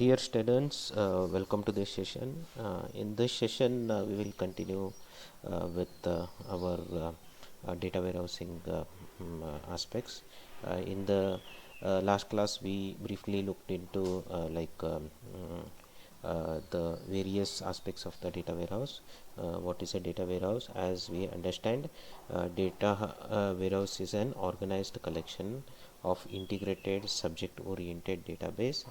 Dear students, welcome to this session. In this session, we will continue with our data warehousing aspects. In the last class, we briefly looked into the various aspects of the data warehouse. What is a data warehouse? As we understand, data warehouse is an organized collection of integrated subject-oriented database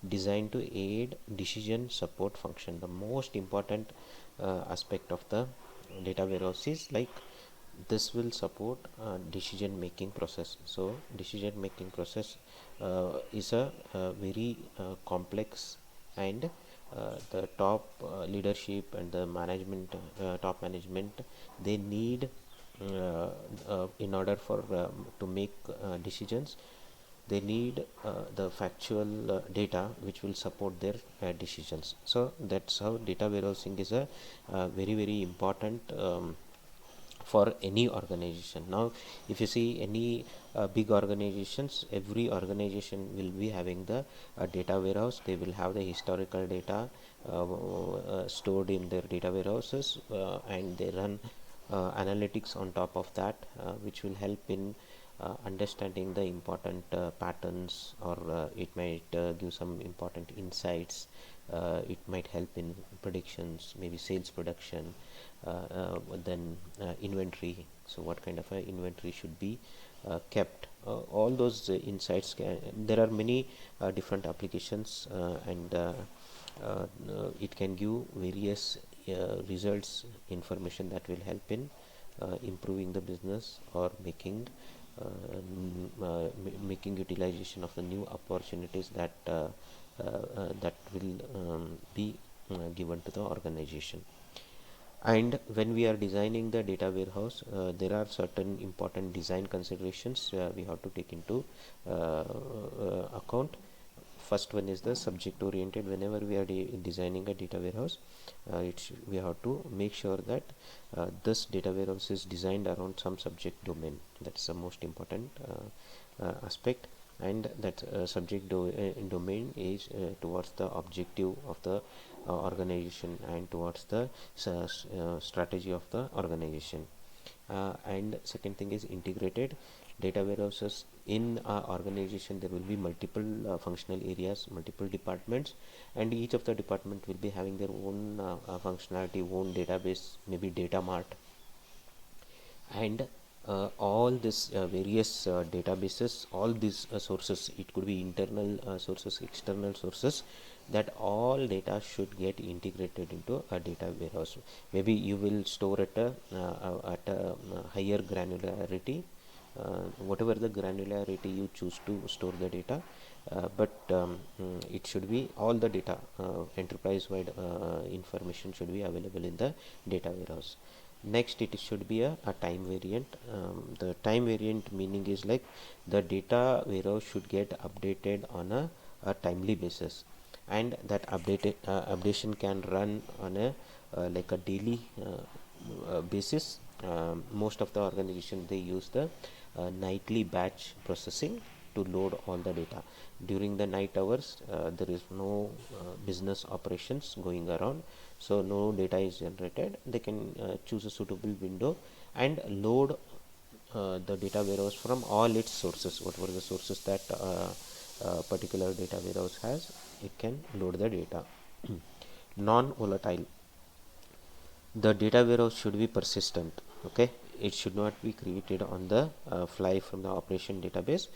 designed to aid decision support function. The most important aspect of the data warehouse is like this will support decision making process. So decision making process is a very complex, and the top leadership and the management, top management, they need in order for to make decisions, they need the factual data which will support their decisions. So that's how data warehousing is a very important for any organization. Now if you see any big organizations, every organization will be having the data warehouse. They will have the historical data stored in their data warehouses, and they run analytics on top of that, which will help in understanding the important patterns, or it might give some important insights. It might help in predictions, maybe sales production, then inventory. So what kind of inventory should be kept? All those insights there are many different applications, and it can give various results, information that will help in improving the business, or making utilization of the new opportunities that that will be given to the organization. And when we are designing the data warehouse, there are certain important design considerations we have to take into account. First one is the subject oriented. Whenever we are designing a data warehouse, we have to make sure that this data warehouse is designed around some subject domain. That's the most important aspect, and that domain is towards the objective of the organization, and towards the strategy of the organization. And second thing is integrated data warehouses. In our organization, there will be multiple functional areas, multiple departments, and each of the department will be having their own functionality, own database, maybe data mart. And all this various databases, all these sources, it could be internal sources, external sources, that all data should get integrated into a data warehouse. Maybe you will store at a higher granularity, whatever the granularity you choose to store the data, but it should be all the data, enterprise wide information should be available in the data warehouse. Next, it should be a time variant. The time variant meaning is like the data warehouse should get updated on a timely basis, and that updation can run on a like a daily basis. Most of the organization, they use the nightly batch processing to load all the data. During the night hours, there is no business operations going around, so no data is generated. They can choose a suitable window and load the data warehouse from all its sources. Whatever the sources that particular data warehouse has, it can load the data. Non-volatile. The data warehouse should be persistent. Okay, it should not be created on the fly from the operation database.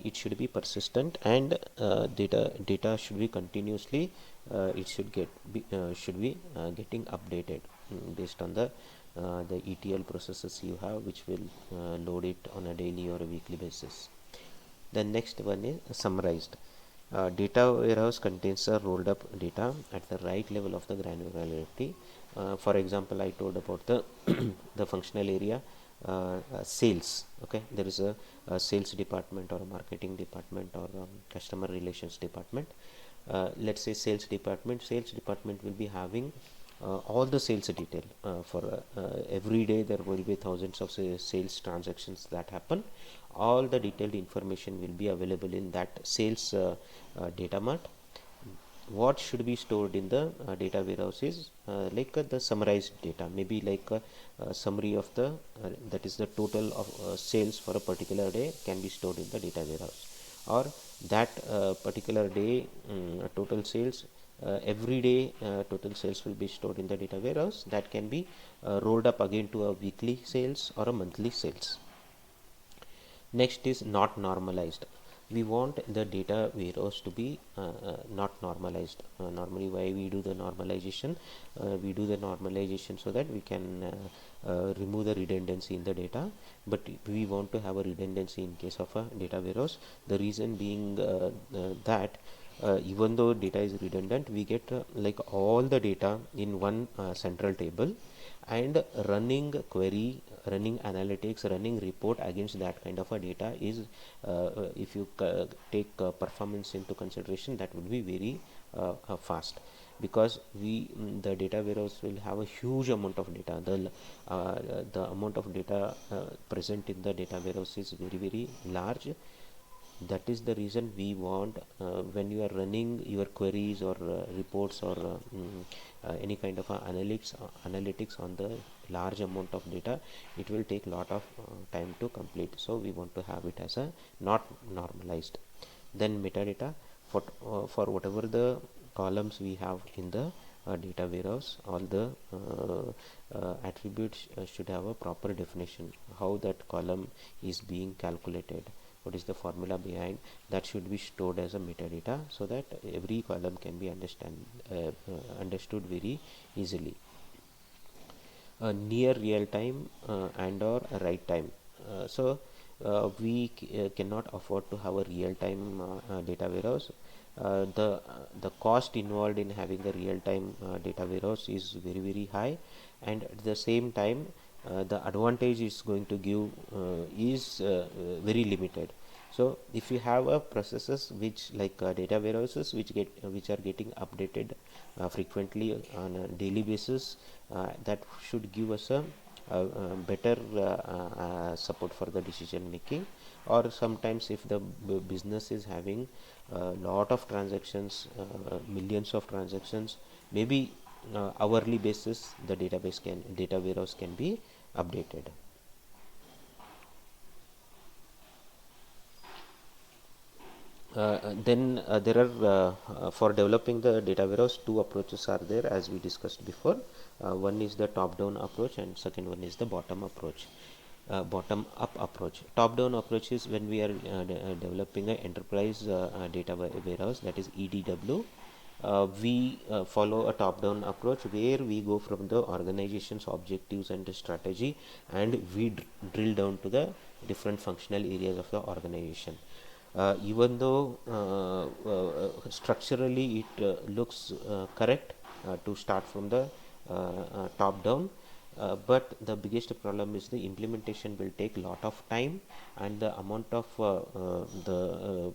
It should be persistent, and data should be continuously, it should be getting updated based on the ETL processes you have, which will load it on a daily or a weekly basis. The next one is summarized. Data warehouse contains a rolled up data at the right level of the granularity. For example, I told about the the functional area, sales. Okay, there is a sales department, or a marketing department, or customer relations department. Let's say sales department will be having all the sales detail. For every day there will be thousands of sales transactions that happen. All the detailed information will be available in that sales data mart. what should be stored in the data warehouse is the summarized data, maybe a summary of the that is the total of sales for a particular day can be stored in the data warehouse, or that particular day total sales, every day total sales will be stored in the data warehouse, that can be rolled up again to a weekly sales or a monthly sales. Next is not normalized. We want the data warehouse to be not normalized. Normally, why we do the normalization? We do the normalization so that we can remove the redundancy in the data, but we want to have a redundancy in case of a data warehouse. The reason being that even though data is redundant, we get all the data in one central table, and running query, running analytics, running report against that kind of a data is if you take performance into consideration, that would be very fast, because the data warehouse will have a huge amount of data. The amount of data present in the data warehouse is very large. That is the reason we want, when you are running your queries or reports or any kind of analytics on the large amount of data, it will take lot of time to complete. So we want to have it as a not normalized. Then metadata, for whatever the columns we have in the data warehouse, all the attributes should have a proper definition, how that column is being calculated, what is the formula behind that, should be stored as a metadata, so that every column can be understood very easily. Near real time and or right time. We cannot afford to have a real time data warehouse. The cost involved in having a real time data warehouse is very high, and at the same time the advantage is going to give is very limited. So if you have a processes which data warehouses which are getting updated frequently on a daily basis, that should give us a better support for the decision making. Or sometimes if the business is having a lot of transactions, millions of transactions, maybe hourly basis, the data warehouse can be updated. Then there are for developing the data warehouse, two approaches are there, as we discussed before. One is the top down approach, and second one is the bottom approach. Bottom up approach. Top down approach is when we are developing an enterprise data warehouse, that is EDW. We follow a top down approach where we go from the organization's objectives and the strategy, and we drill down to the different functional areas of the organization. Even though structurally it looks correct to start from the top down, but the biggest problem is the implementation will take a lot of time, and the amount of the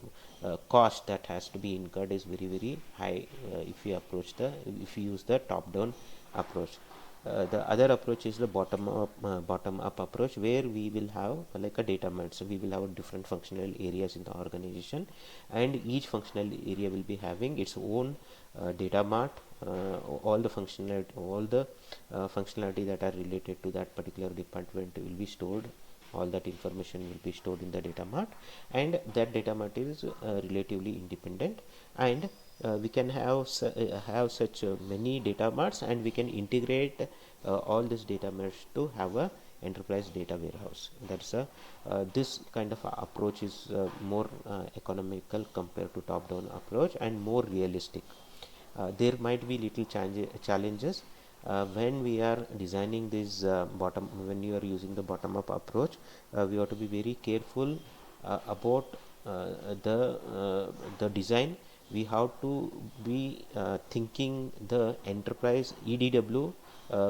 cost that has to be incurred is very high if you use the top down approach. The other approach is the bottom up approach, where we will have like a data mart. So we will have different functional areas in the organization, and each functional area will be having its own data mart. All the functionality that are related to that particular department will be stored. All that information will be stored in the data mart, and that data mart is relatively independent, and we can have such many data marts, and we can integrate all these data marts to have a enterprise data warehouse. That's this kind of approach is more economical compared to top down approach, and more realistic. There might be little challenges when we are designing this when you are using the bottom up approach. We have to be very careful about the design. We have to be thinking the enterprise EDW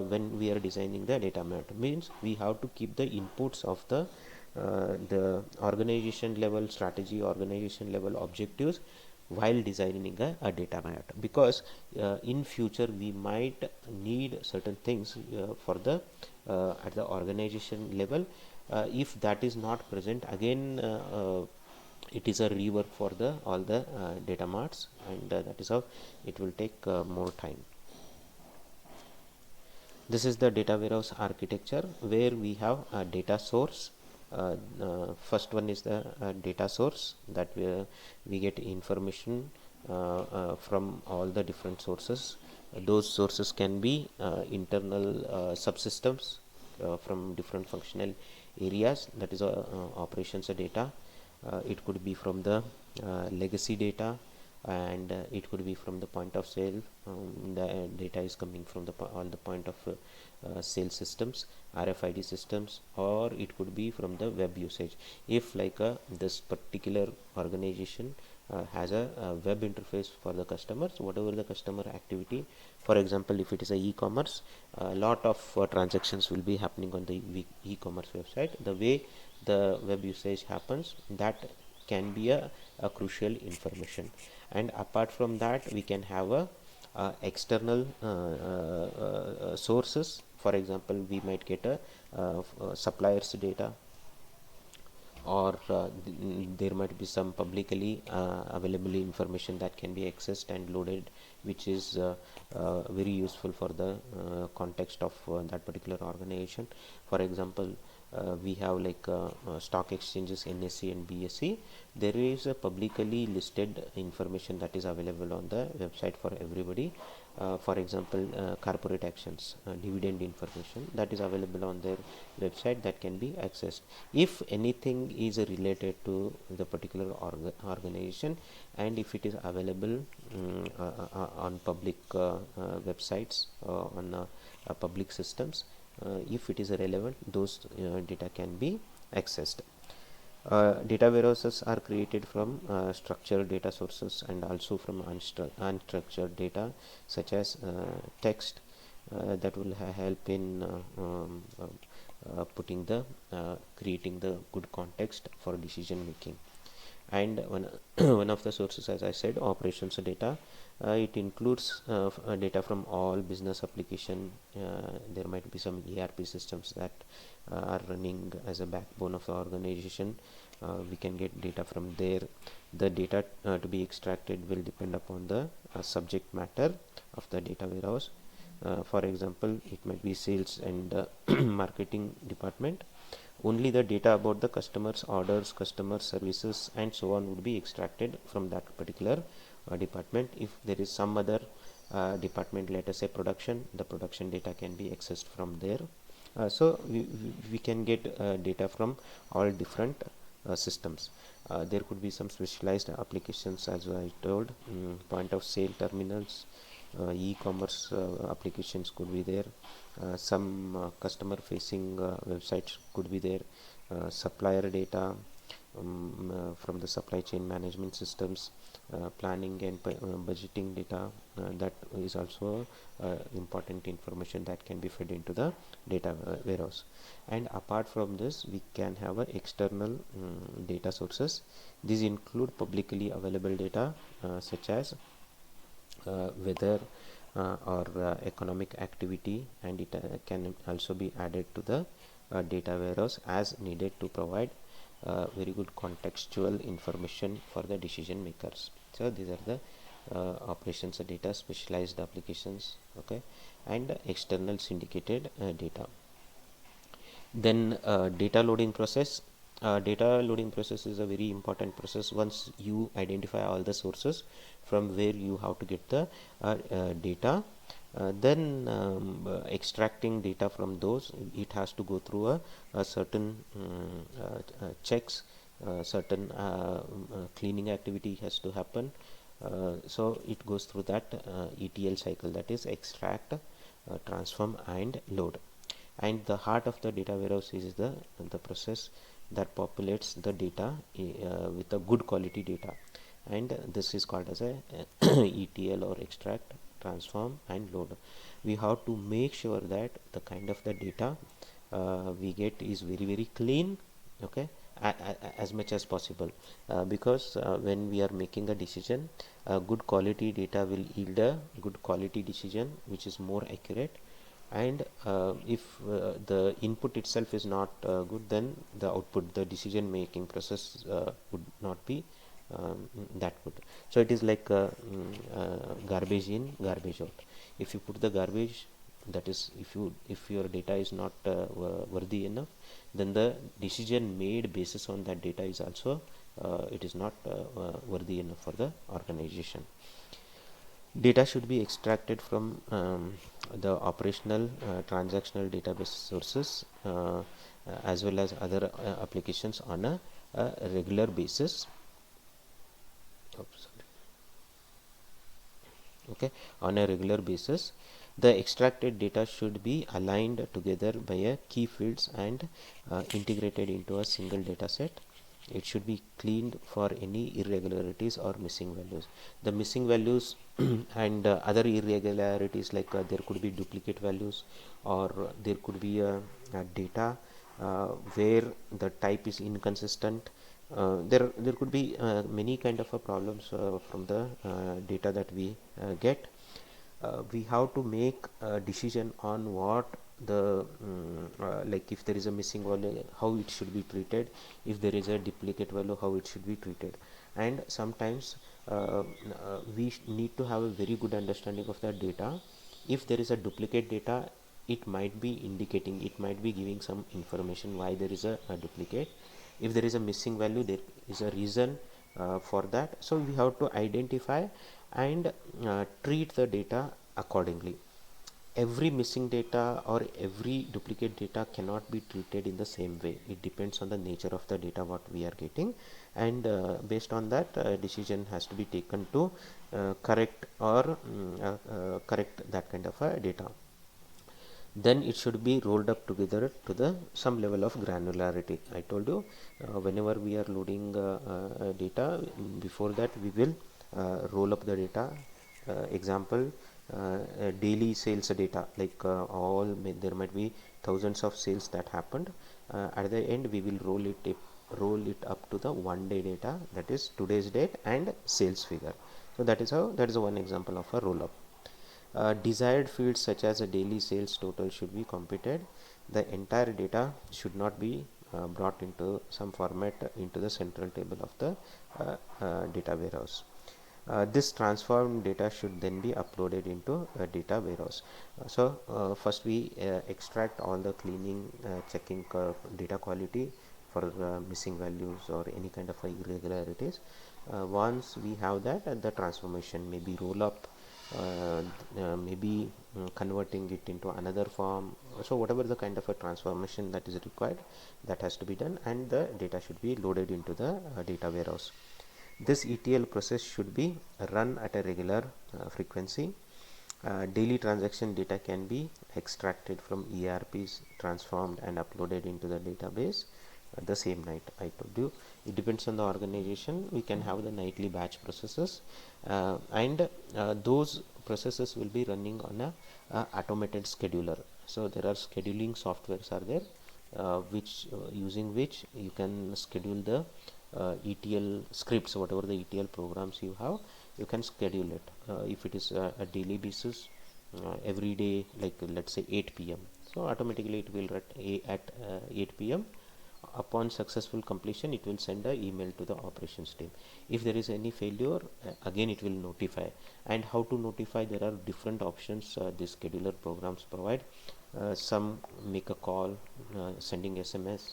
when we are designing the data mart. Means we have to keep the inputs of the organization level strategy, organization level objectives, while designing a data mart, because in future we might need certain things for the at the organization level. If that is not present, again it is a rework for the all the data marts, and that is how it will take more time. This is the data warehouse architecture, where we have a data source. First one is the data source, that we get information from all the different sources. Those sources can be internal subsystems from different functional areas, that is operations data. It could be from the legacy data, and it could be from the point of sale. The data is coming from the all the point of sale systems, RFID systems, or it could be from the web usage. If like this particular organization has a web interface for the customers, whatever the customer activity, for example, if it is a e-commerce, a lot of transactions will be happening on the e-commerce website. The way the web usage happens, that can be a crucial information. And apart from that, we can have a external sources. For example, we might get a suppliers data, or there might be some publicly available information that can be accessed and loaded, which is very useful for the context of that particular organization. For example, we have like stock exchanges, NSE and BSE. There is a publicly listed information that is available on the website for everybody. For example, corporate actions, dividend information, that is available on their website, that can be accessed. If anything is related to the particular organization, and if it is available on public websites, on public systems, if it is relevant, those data can be accessed. Data warehouses are created from structured data sources, and also from unstructured data, such as text, that will help in putting the creating the good context for decision making. And one one of the sources, as I said, operations data. It includes data from all business application. There might be some ERP systems that are running as a backbone of the organization. We can get data from there. The data to be extracted will depend upon the subject matter of the data warehouse. For example, it might be sales and marketing department. Only the data about the customers, orders, customer services, and so on would be extracted from that particular department. If there is some other department, let us say production, the production data can be accessed from there. So we can get data from all different systems. There could be some specialized applications, as I told, point of sale terminals, e-commerce applications could be there, some customer facing websites could be there, supplier data from the supply chain management systems, planning and budgeting data, that is also important information that can be fed into the data warehouse. And apart from this, we can have external data sources. These include publicly available data, such as weather or economic activity, and it can also be added to the data warehouse as needed to provide very good contextual information for the decision makers. So these are the operations data, specialized applications, okay, and external syndicated data. Then data loading process. Data loading process is a very important process. Once you identify all the sources from where you have to get the data, then extracting data from those, it has to go through a certain checks, certain cleaning activity has to happen. So it goes through that ETL cycle, that is extract, transform and load. And the heart of the data warehouse is the process that populates the data with a good quality data, and this is called as a ETL, or extract, transform and load. We have to make sure that the kind of the data we get is very clean, okay, as much as possible, because when we are making a decision, good quality data will yield a good quality decision which is more accurate. and if the input itself is not good, then the output, the decision making process would not be that good. So it is like garbage in, garbage out. If you put the garbage, that is, if your data is not worthy enough, then the decision made basis on that data is also it is not worthy enough for the organization. Data should be extracted from the operational transactional database sources as well as other applications on a regular basis. Oops, okay, on a regular basis. The extracted data should be aligned together by a key fields and integrated into a single data set. It should be cleaned for any irregularities or missing values. The missing values and other irregularities, like there could be duplicate values, or there could be a data where the type is inconsistent. There could be many kind of problems from the data that we get. We have to make a decision on what the like if there is a missing value, how it should be treated. If there is a duplicate value, how it should be treated. And sometimes we need to have a very good understanding of the data. If there is a duplicate data, it might be indicating, it might be giving some information why there is a duplicate. If there is a missing value, there is a reason for that. So we have to identify and treat the data accordingly. Every missing data or every duplicate data cannot be treated in the same way. It depends on the nature of the data what we are getting, and based on that decision has to be taken to correct or correct that kind of data. Then it should be rolled up together to the some level of granularity. I told you whenever we are loading data, before that we will roll up the data. Example, daily sales data, like there might be thousands of sales that happened. At the end we will roll it up to the 1 day data, that is today's date and sales figure. So that is how, that is one example of a roll up. Desired fields such as a daily sales total should be computed. The entire data should not be brought into some format into the central table of the data warehouse. This transformed data should then be uploaded into a data warehouse. First we extract all the cleaning, checking data quality for missing values or any kind of irregularities. Once we have that, the transformation may be roll up, maybe converting it into another form. So whatever the kind of a transformation that is required, that has to be done, and the data should be loaded into the data warehouse. This ETL process should be run at a regular frequency. Daily transaction data can be extracted from ERPs, transformed and uploaded into the database the same night. I told you it depends on the organization. We can have the nightly batch processes, and those processes will be running on a automated scheduler. So there are scheduling softwares are there, which using which you can schedule the ETL scripts, whatever the ETL programs you have, you can schedule it. If it is a daily basis, every day, like let's say 8 p.m. So automatically it will run at 8 p.m. Upon successful completion, it will send an email to the operations team. If there is any failure, again it will notify. And how to notify? There are different options these scheduler programs provide. Some make a call, sending SMS.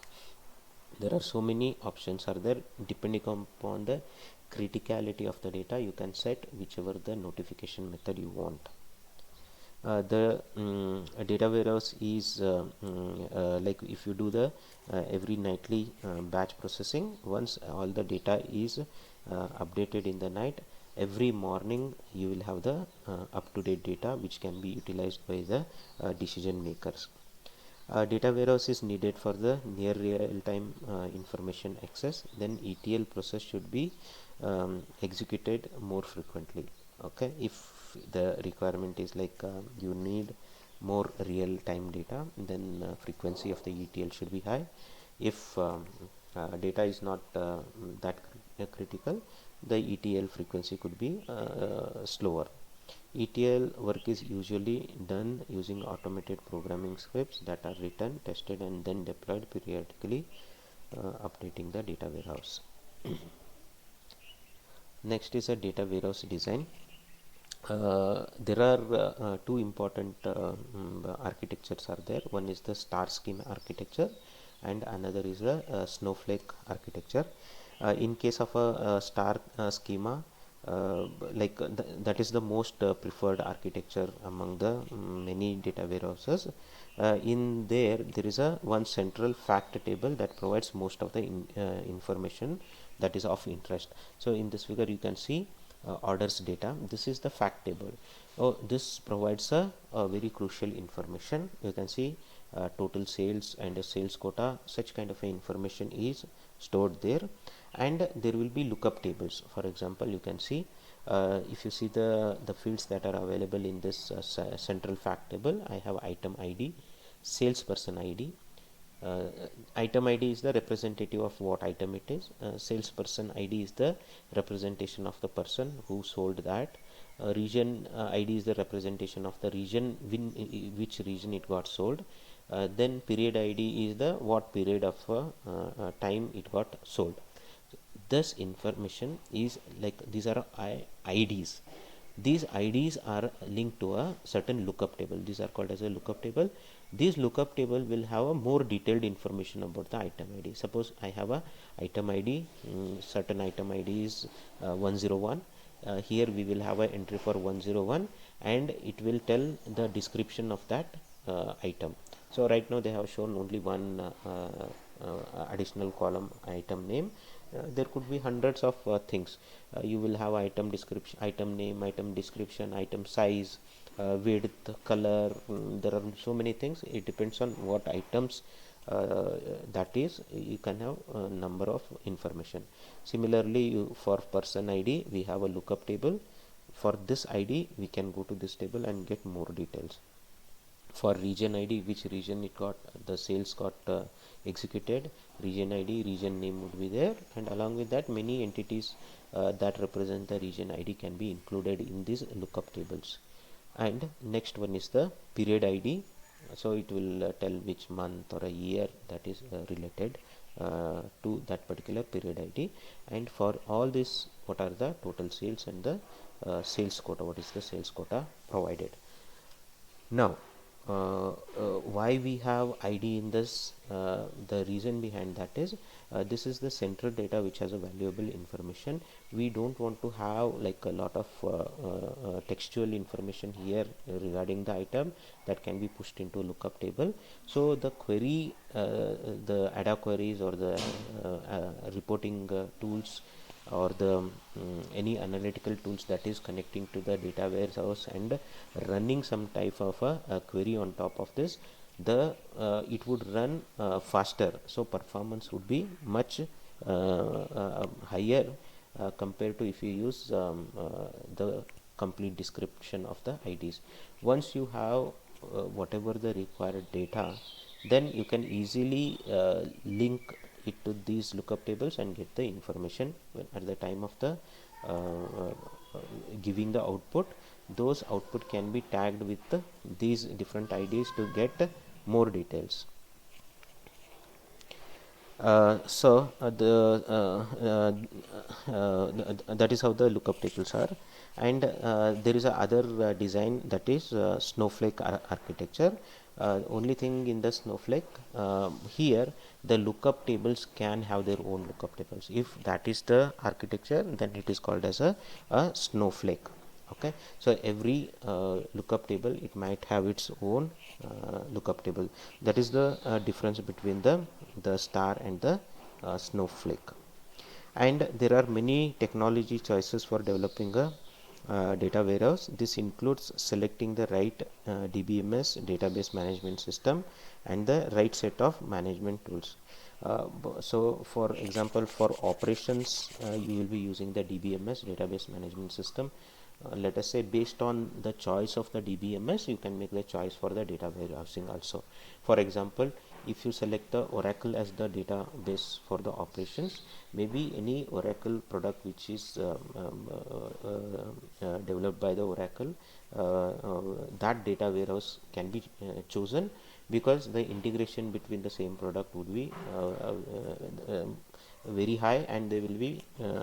There are so many options are there. Depending upon the criticality of the data, you can set whichever the notification method you want. The data warehouse is like if you do the every nightly batch processing, once all the data is updated in the night, every morning you will have the up-to-date data which can be utilized by the decision makers. Data warehouse is needed for the near real-time information access. Then ETL process should be executed more frequently. Okay, if the requirement is like you need more real-time data, then frequency of the ETL should be high. If data is not that critical, the ETL frequency could be slower. ETL work is usually done using automated programming scripts that are written, tested, and then deployed periodically, updating the data warehouse. Next is a data warehouse design. There are two important architectures are there. One is the star schema architecture and another is the snowflake architecture. In case of a star schema, that is the most preferred architecture among the many data warehouses. In there is a one central fact table that provides most of the information that is of interest. So in this figure you can see orders data. This is the fact table. This provides a very crucial information. You can see total sales and a sales quota, such kind of information is stored there, and there will be lookup tables. For example, you can see if you see the fields that are available in this central fact table, I have item ID, salesperson ID. Item ID is the representative of what item it is. Salesperson ID is the representation of the person who sold that. Region ID is the representation of the region, which region it got sold. Then period ID is the what period of time it got sold. This information is like these are IDs. These IDs are linked to a certain lookup table. These are called as a lookup table. This lookup table will have a more detailed information about the item ID. Suppose I have a item ID, certain item ID is 101. Here we will have an entry for 101 and it will tell the description of that item. So right now they have shown only one additional column, item name. There could be hundreds of things. You will have item description, item name, item description, item size, width, color. There are so many things. It depends on what items that is. You can have a number of information. Similarly, for person ID we have a lookup table. For this ID we can go to this table and get more details. For region ID, which region it got the sales got executed, region ID, region name would be there, and along with that many entities that represent the region ID can be included in these lookup tables. And next one is the period ID. So it will tell which month or a year that is related to that particular period ID. And for all this, what are the total sales and the sales quota, what is the sales quota provided. Now why we have ID in this, the reason behind that is this is the central data which has a valuable information. We don't want to have like a lot of textual information here regarding the item that can be pushed into a lookup table. So the query, the ADA queries or the reporting tools or the any analytical tools that is connecting to the data warehouse and running some type of a query on top of this, the it would run faster, so performance would be much higher compared to if you use the complete description of the IDs. Once you have whatever the required data, then you can easily link it to these lookup tables and get the information at the time of the giving the output. Those output can be tagged with these different IDs to get more details. That is how the lookup tables are. And there is a other design, that is snowflake architecture. Only thing in the snowflake, here the lookup tables can have their own lookup tables. If that is the architecture, then it is called as a snowflake. Okay, so every lookup table, it might have its own lookup table. That is the difference between the star and the snowflake. And there are many technology choices for developing a data warehouse. This includes selecting the right DBMS, database management system, and the right set of management tools. So for example, for operations, you will be using the DBMS, database management system. Let us say based on the choice of the DBMS, you can make the choice for the data warehousing also. For example, if you select the Oracle as the database for the operations, maybe any Oracle product which is developed by the Oracle, that data warehouse can be chosen, because the integration between the same product would be very high, and they will be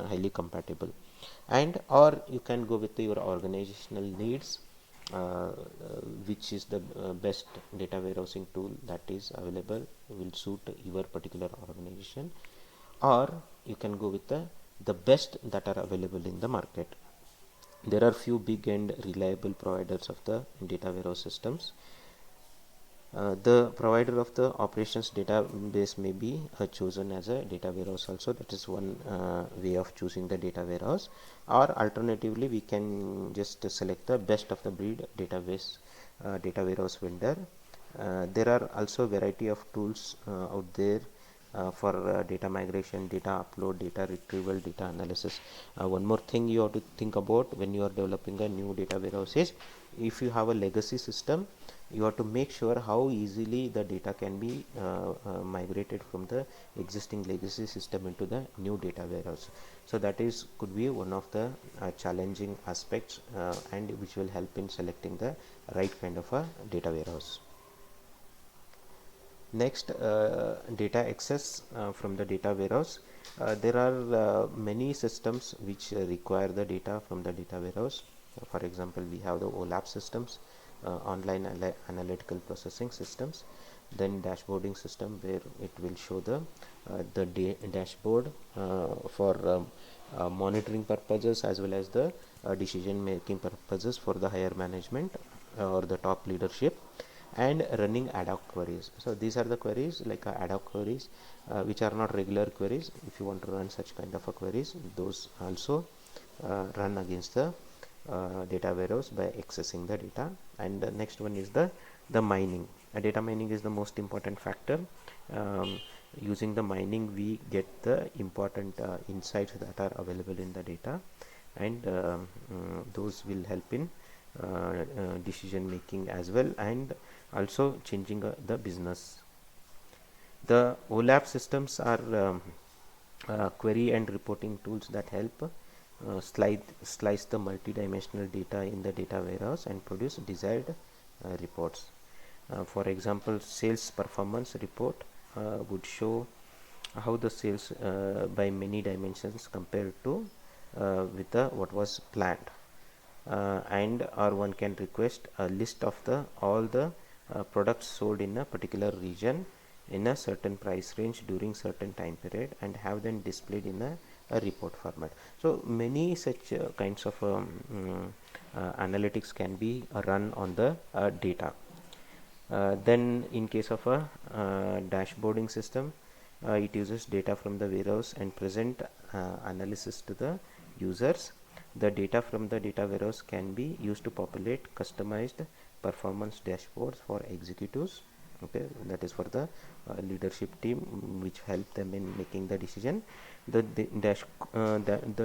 highly compatible. And or you can go with your organizational needs, which is the best data warehousing tool that is available, will suit your particular organization, or you can go with the best that are available in the market. There are few big and reliable providers of the data warehouse systems. The provider of the operations database may be chosen as a data warehouse also. That is one way of choosing the data warehouse. Or alternatively, we can just select the best of the breed database data warehouse vendor. There are also variety of tools out there for data migration, data upload, data retrieval, data analysis. One more thing you have to think about when you are developing a new data warehouse is, if you have a legacy system, you have to make sure how easily the data can be migrated from the existing legacy system into the new data warehouse. So that is could be one of the challenging aspects, and which will help in selecting the right kind of a data warehouse. Next, data access from the data warehouse. There are many systems which require the data from the data warehouse. For example, we have the OLAP systems, online analytical processing systems, then dashboarding system, where it will show the dashboard for monitoring purposes, as well as the decision making purposes for the higher management or the top leadership, and running ad hoc queries. So these are the queries like ad hoc queries, which are not regular queries. If you want to run such kind of a queries, those also run against the data warehouse by accessing the data. And the next one is the mining. Data mining is the most important factor. Using the mining, we get the important insights that are available in the data, and those will help in decision making as well, and also changing the business. The OLAP systems are query and reporting tools that help slice the multidimensional data in the data warehouse and produce desired reports. For example, sales performance report would show how the sales by many dimensions compared to with what was planned. And or one can request a list of all the products sold in a particular region in a certain price range during certain time period, and have them displayed in a report format. So many such kinds of analytics can be run on the data. Then in case of a dashboarding system, it uses data from the warehouse and present analysis to the users. The data from the data warehouse can be used to populate customized performance dashboards for executives. Okay, that is for the leadership team, which help them in making the decision. The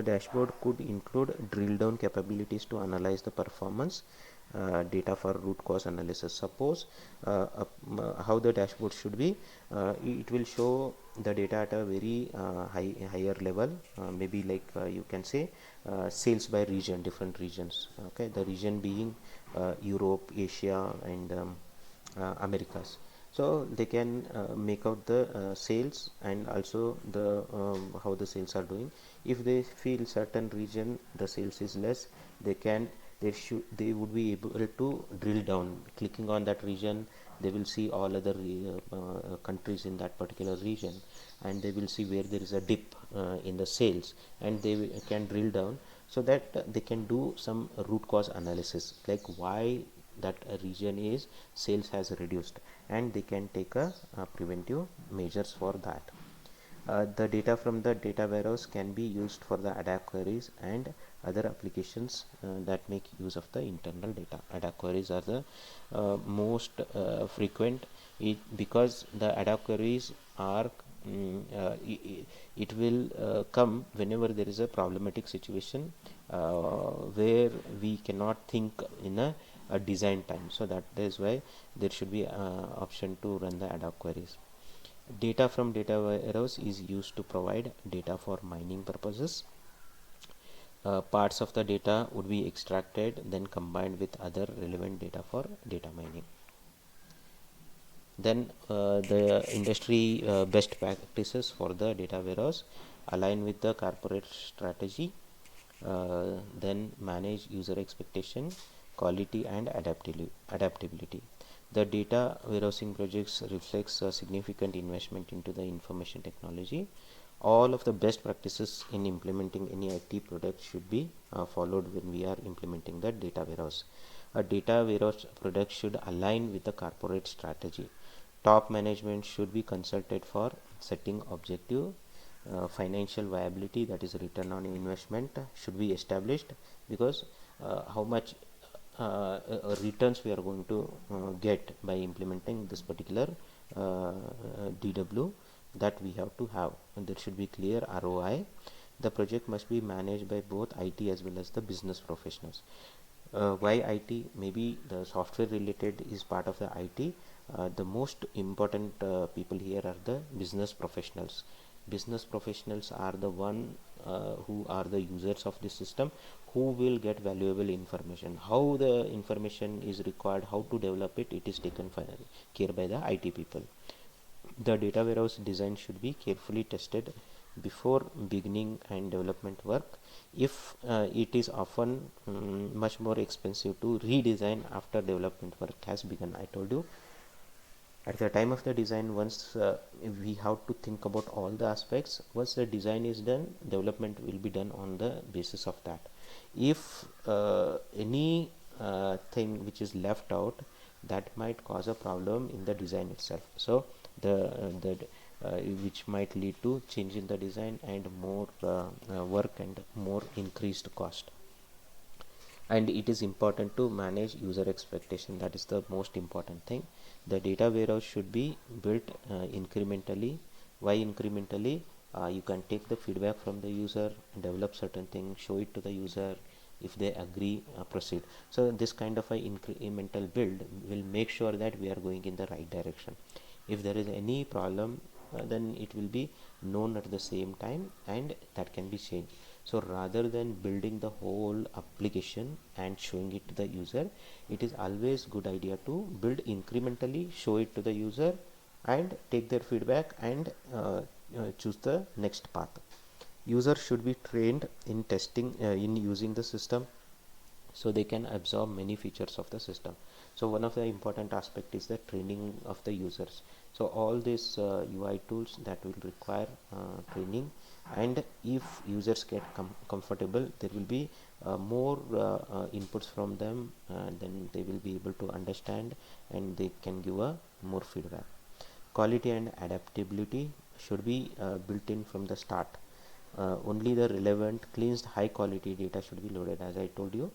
dashboard could include drill down capabilities to analyze the performance data for root cause analysis. Suppose how the dashboard should be, it will show the data at a very higher level, maybe like you can say sales by region, different regions. Okay, the region being Europe, Asia, and Americas. So they can make out the sales, and also the how the sales are doing. If they feel certain region the sales is less, they would be able to drill down. Clicking on that region, they will see all other countries in that particular region, and they will see where there is a dip in the sales, and they can drill down, so that they can do some root cause analysis, like why that region is sales has reduced, and they can take a preventive measures for that. The data from the data warehouse can be used for the ad hoc queries and other applications that make use of the internal data. Ad hoc queries are the most frequent, because the ad hoc queries are it will come whenever there is a problematic situation where we cannot think in a design time. So that is why there should be option to run the ad hoc queries. Data from data warehouse is used to provide data for mining purposes. Parts of the data would be extracted, then combined with other relevant data for data mining. Then the industry best practices for the data warehouse align with the corporate strategy, then manage user expectation, quality and adaptability. The data warehousing projects reflects a significant investment into the information technology. All of the best practices in implementing any IT product should be followed when we are implementing the data warehouse. A data warehouse product should align with the corporate strategy. Top management should be consulted for setting objective. Financial viability, that is return on investment, should be established, because how much returns we are going to get by implementing this particular DW, that we have to have, and there should be clear ROI. The project must be managed by both IT as well as the business professionals. Why IT? Maybe the software related is part of the IT. The most important people here are the business professionals. Business professionals are the one who are the users of the system, who will get valuable information. How the information is required, how to develop it, it is taken care by the IT people. The data warehouse design should be carefully tested before beginning and development work. If it is often much more expensive to redesign after development work has begun. I told you, at the time of the design, once we have to think about all the aspects. Once the design is done, development will be done on the basis of that. If any thing which is left out, that might cause a problem in the design itself. So the which might lead to change in the design and more work and more increased cost. And it is important to manage user expectation. That is the most important thing. The data warehouse should be built incrementally. Why incrementally? You can take the feedback from the user, develop certain things, show it to the user. If they agree, proceed. So this kind of a incremental build will make sure that we are going in the right direction. If there is any problem, then it will be known at the same time, and that can be changed. So rather than building the whole application and showing it to the user, it is always good idea to build incrementally, show it to the user and take their feedback and choose the next path. User should be trained in testing, in using the system, so they can absorb many features of the system. So one of the important aspect is the training of the users. So all these UI tools that will require training, and if users get comfortable, there will be more inputs from them, then they will be able to understand and they can give a more feedback. Quality and adaptability should be built in from the start. Only the relevant, cleansed, high quality data should be loaded. As I told you,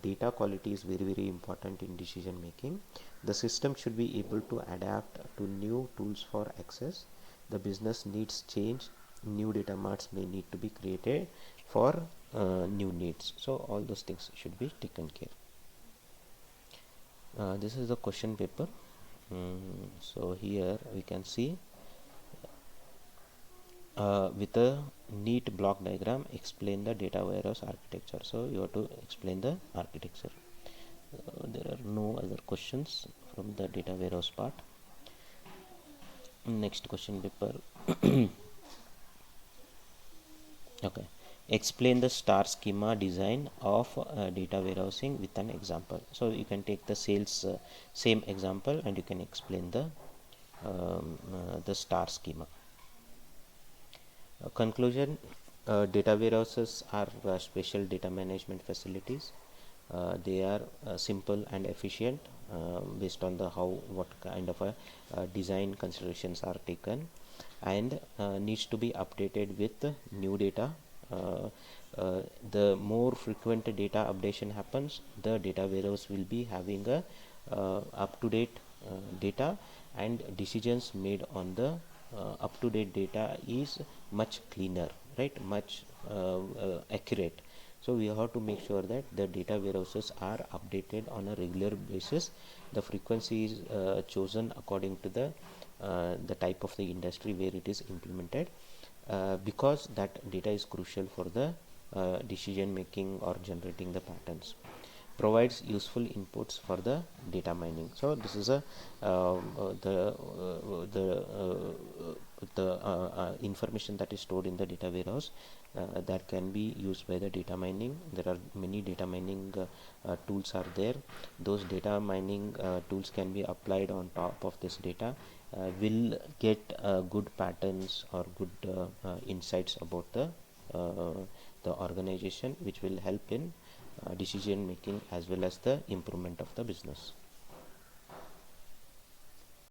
data quality is very important in decision making. The system should be able to adapt to new tools for access. The business needs change. New data marts may need to be created for new needs. So all those things should be taken care. This is the question paper. So here we can see with a neat block diagram, explain the data warehouse architecture. So you have to explain the architecture. There are no other questions from the data warehouse part. Next question paper. Okay, explain the star schema design of data warehousing with an example. So you can take the sales same example and you can explain the star schema. Conclusion: data warehouses are special data management facilities. They are simple and efficient based on the what kind of a design considerations are taken, and needs to be updated with new data. The more frequent data updation happens, the data warehouse will be having a up-to-date data, and decisions made on the up-to-date data is much cleaner, right, much accurate. So we have to make sure that the data warehouses are updated on a regular basis. The frequency is chosen according to the the type of the industry where it is implemented, because that data is crucial for the decision making or generating the patterns. Provides useful inputs for the data mining. So this is a information that is stored in the data warehouse that can be used by the data mining. There are many data mining tools are there. Those data mining tools can be applied on top of this data, will get good patterns or good insights about the organization, which will help in decision making as well as the improvement of the business.